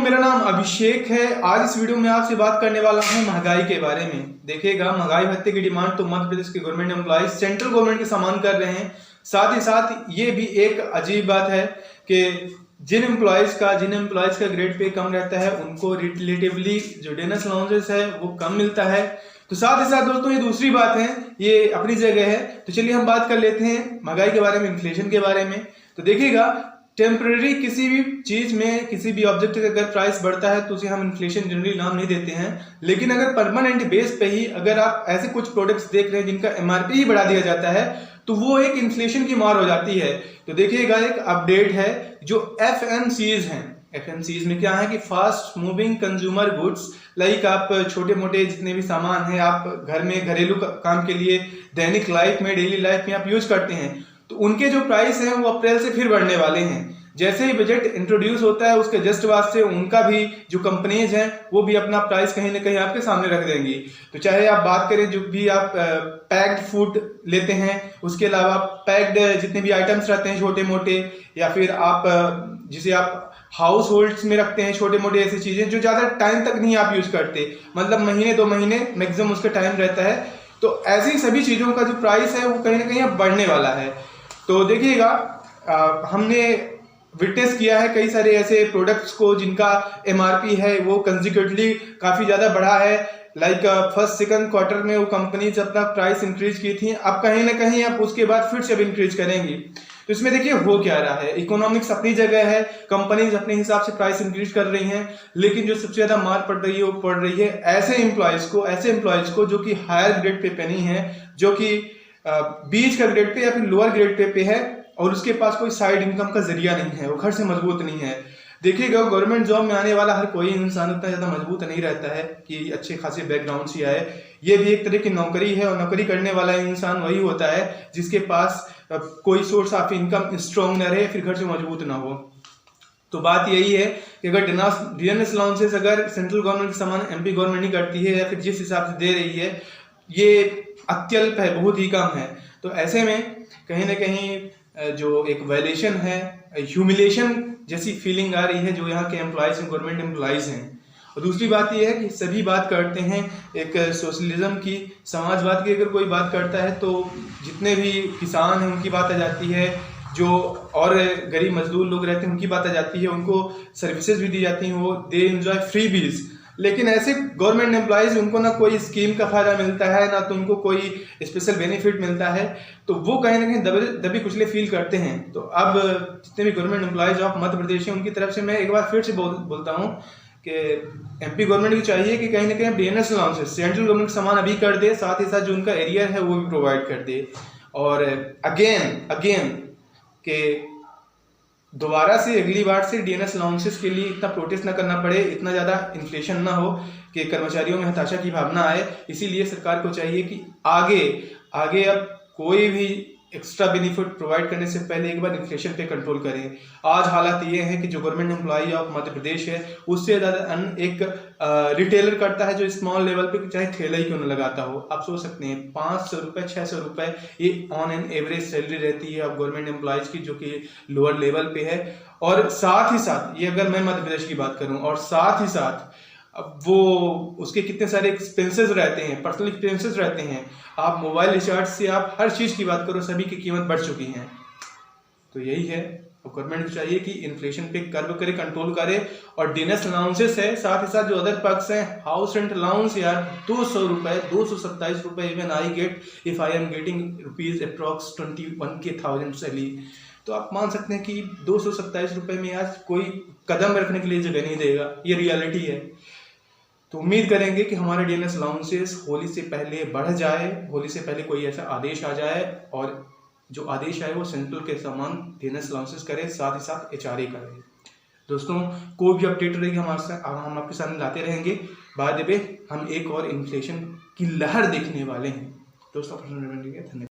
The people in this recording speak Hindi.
मेरा नाम अभिषेक है। आज इस वीडियो में आपसे बात करने वाला हूं महंगाई के बारे में। देखिएगा, महंगाई भत्ते की डिमांड तो मध्य प्रदेश के गवर्नमेंट एम्प्लॉइज सेंट्रल गवर्नमेंट के समान कर रहे हैं। साथ ही साथ ये भी एक अजीब बात है कि जिन एम्प्लॉइज का ग्रेड पे कम रहता है उनको रिलेटिवली जो डेनस अलाउंसेस है वो कम मिलता है। तो साथ ही साथ दोस्तों ये दूसरी बात है, ये अपनी जगह है। तो चलिए हम बात कर लेते हैं महंगाई के बारे में, इन्फ्लेशन के बारे में। तो देखिएगा, टेम्पररी किसी भी चीज में, किसी भी ऑब्जेक्ट का अगर प्राइस बढ़ता है तो उसे हम इन्फ्लेशन जनरली नाम नहीं देते हैं। लेकिन अगर परमानेंट बेस पे ही अगर आप ऐसे कुछ प्रोडक्ट्स देख रहे हैं जिनका एमआरपी ही बढ़ा दिया जाता है तो वो एक इन्फ्लेशन की मार हो जाती है। तो देखिएगा, एक अपडेट है जो एफएमसीज हैं। एफएमसीज में क्या है कि fast moving consumer goods, like आप छोटे मोटे जितने भी सामान हैं आप घर में घरेलू काम के लिए दैनिक लाइफ में, डेली लाइफ में आप यूज करते हैं, तो उनके जो प्राइस हैं वो अप्रैल से फिर बढ़ने वाले हैं। जैसे ही बजट इंट्रोड्यूस होता है उसके जस्ट बाद से उनका भी जो कंपनीज हैं वो भी अपना प्राइस कहीं ना कहीं आपके सामने रख देंगी। तो चाहे आप बात करें जो भी आप पैक्ड फूड लेते हैं, उसके अलावा पैक्ड जितने भी आइटम्स रहते हैं छोटे मोटे, या फिर आप जिसे आप हाउस होल्ड्स में रखते हैं छोटे मोटे ऐसी चीजें जो ज्यादा टाइम तक नहीं आप यूज करते, मतलब महीने 2 महीने मैक्सिमम उसका टाइम रहता है, तो ऐसी सभी चीजों का जो प्राइस है वो कहीं ना कहीं अब बढ़ने वाला है। तो देखिएगा, हमने विटनेस किया है कई सारे ऐसे प्रोडक्ट्स को जिनका एमआरपी है वो कंसिक्यूटिवली काफी ज्यादा बढ़ा है। लाइक फर्स्ट सेकंड क्वार्टर में वो कंपनीज अपना प्राइस इंक्रीज की थी, अब कहीं ना कहीं अब उसके बाद फिर से अब इंक्रीज करेंगी। तो इसमें देखिए हो क्या रहा है, इकोनॉमिक्स अपनी जगह है, कंपनीज अपने हिसाब से प्राइस इंक्रीज कर रही हैं, लेकिन जो सबसे ज्यादा मार पड़ रही है वो पड़ रही है ऐसे एम्प्लॉयज को जो कि हायर ग्रेड पे नहीं है, जो कि बीच का ग्रेड पे या फिर लोअर ग्रेड पे है और उसके पास कोई साइड इनकम का जरिया नहीं है, वो घर से मजबूत नहीं है। देखिएगा, गवर्नमेंट जॉब में आने वाला हर कोई इंसान उतना ज्यादा मजबूत नहीं रहता है कि अच्छे खासे बैकग्राउंड से आए। ये भी एक तरह की नौकरी है और नौकरी करने वाला इंसान वही होता है जिसके पास कोई सोर्स ऑफ इनकम स्ट्रॉन्ग न रहे, फिर घर से मजबूत ना हो। तो बात यही है कि अगर डीएनएस अलाउंसेस अगर सेंट्रल गवर्नमेंट के समान एमपी गवर्नमेंट नहीं करती है या फिर जिस हिसाब से दे रही है ये अत्यल्प है, बहुत ही कम है। तो ऐसे में कहीं ना कहीं जो एक वायलेशन है, ह्यूमिलेशन जैसी फीलिंग आ रही है जो यहाँ के एम्प्लॉयज हैं, गवर्नमेंट एम्प्लॉयज हैं। और दूसरी बात यह है कि सभी बात करते हैं एक सोशलिज्म की, समाजवाद की। अगर कोई बात करता है तो जितने भी किसान हैं उनकी बात आ जाती है, जो और गरीब मजदूर लोग रहते हैं उनकी बात आ जाती है, उनको सर्विसेज भी दी जाती हैं, वो दे एंजॉय फ्री बीज। लेकिन ऐसे गवर्नमेंट एम्प्लॉयज उनको ना कोई स्कीम का फायदा मिलता है, ना तो उनको कोई स्पेशल बेनिफिट मिलता है, तो वो कहीं ना कहीं दबे कुचले फील करते हैं। तो अब जितने भी government employees of Madhya Pradesh हैं उनकी तरफ से मैं एक बार फिर से बोलता हूँ कि एमपी गवर्नमेंट की चाहिए कि कहीं ना कहीं डीएनएस अलाउंसेस सेंट्रल गवर्नमेंट सामान अभी कर दे, साथ ही साथ जो उनका एरिया है वो भी प्रोवाइड कर दे। और अगेन के दोबारा से अगली बार से डीएनएस अलाउंसेस के लिए इतना प्रोटेस्ट ना करना पड़े, इतना ज़्यादा इन्फ्लेशन ना हो कि कर्मचारियों में हताशा की भावना आए। इसीलिए सरकार को चाहिए कि आगे अब कोई भी एक्स्ट्रा बेनिफिट प्रोवाइड करने से पहले एक बार इन्फ्लेशन पे कंट्रोल करें। आज हालात ये हैं कि जो government employee of Madhya Pradesh है उससे ज़्यादा एक रिटेलर करता है जो स्मॉल लेवल पे चाहे ठेला ही क्यों न लगाता हो। आप सोच सकते हैं 500 रुपये 600 रुपये ये ऑन एन एवरेज सैलरी रहती है अब गवर्नमेंट एम्प्लॉयज की, जो कि लोअर लेवल पे है। और साथ ही साथ ये अगर मैं मध्य प्रदेश की बात करूँ, और साथ ही साथ अब वो उसके कितने सारे एक्सपेंसेस रहते हैं, पर्सनल एक्सपेंसेस रहते हैं। आप मोबाइल रिचार्ज से आप हर चीज़ की बात करो, सभी की कीमत बढ़ चुकी है। तो यही है, अब गवर्नमेंट को चाहिए कि इन्फ्लेशन पे कर्व करे, कंट्रोल करे। और डीएनएस अलाउंसेस है, साथ ही साथ जो अदर पर्क्स हैं, हाउस रेंट अलाउंस यार 200 रुपये, 227 रुपये even I get if I am getting rupees approx 21,000 salary. तो आप मान सकते हैं कि 227 रुपये में आज कोई कदम रखने के लिए जगह नहीं देगा, ये रियलिटी है। तो उम्मीद करेंगे कि हमारे डीएनएस अलाउंसेस होली से पहले बढ़ जाए, होली से पहले कोई ऐसा आदेश आ जाए और जो आदेश आए वो सेंट्रल के समान डीएनएस अलाउंसेस करे, साथ ही साथ एचआरए करे। दोस्तों, कोई भी अपडेट रहेगी हम आपके सामने लाते रहेंगे। बाद में हम एक और इन्फ्लेशन की लहर देखने वाले हैं। दोस्तों, धन्यवाद।